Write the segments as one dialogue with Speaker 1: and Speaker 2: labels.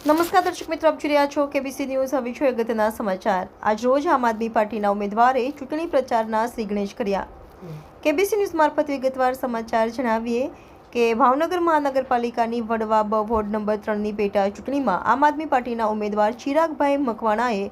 Speaker 1: નમસ્કાર દર્શક મિત્રો, આપ જોઈ રહ્યા છો કેબીસી ન્યૂઝ. હવે છે અગત્યના સમાચાર. આજ રોજ આમ આદમી પાર્ટીના ઉમેદવારે ચૂંટણી પ્રચારના શ્રી ગણેશ કર્યા. કેબીસી ન્યૂઝ મારફત વિગતવાર સમાચાર જણાવીએ કે ભાવનગર મહાનગરપાલિકાની વડવા બ વોર્ડ નંબર 3ની પેટા ચૂંટણીમાં આમ આદમી પાર્ટીના ઉમેદવાર ચિરાગભાઈ મકવાણાએ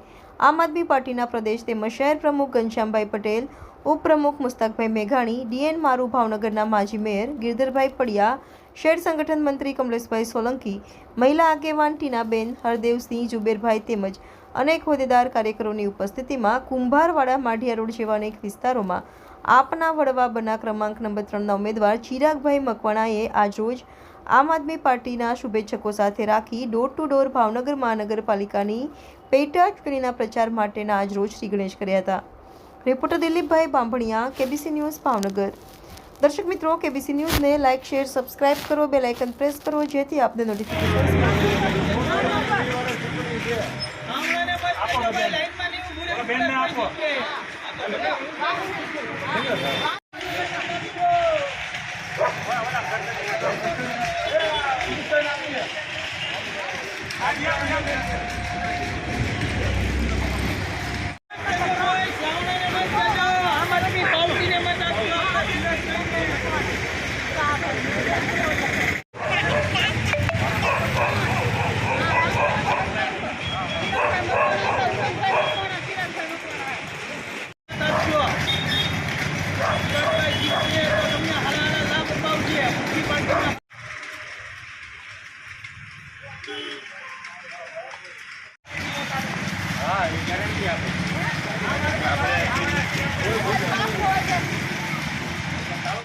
Speaker 1: આમ આદમી પાર્ટીના પ્રદેશ તેમજ શહેર પ્રમુખ ઘનશ્યામભાઈ પટેલ, ઉપપ્રમુખ મુસ્તાકભાઈ મેઘાણી, ડીએન મારુ ભાવનગરના માજી મેયર ગિરધરભાઈ પડિયા, શહેર સંગઠન મંત્રી કમલેશભાઈ સોલંકી, મહિલા આગેવાન ટીનાબેન, હરદેવસિંહ, જુબેરભાઈ તેમજ અનેક હોદ્દેદાર કાર્યકરોની ઉપસ્થિતિમાં કુંભારવાડા, માઢિયા રોડ જેવા અનેક વિસ્તારોમાં આપના વડવા બના ક્રમાંક નંબર 3ના ઉમેદવાર ચિરાગભાઈ મકવાણાએ આજરોજ આમ આદમી પાર્ટીના શુભેચ્છકો સાથે રાખી ડોર ટુ ડોર ભાવનગર મહાનગરપાલિકાની પેટા ચૂંટણીના પ્રચાર માટેના આજરોજ શ્રી ગણેશ કર્યા હતા. રિપોર્ટર દિલીપભાઈ બાંભણિયા, કેબીસી ન્યૂઝ ભાવનગર. દર્શક મિત્રો, કેબીસી ન્યૂઝને લાઇક, શેર, સબસ્ક્રાઇબ કરો, બેલ આઇકન પ્રેસ કરો જેથી આપને નોટિફિકેશન
Speaker 2: હા, એ ગેરંટી આપે.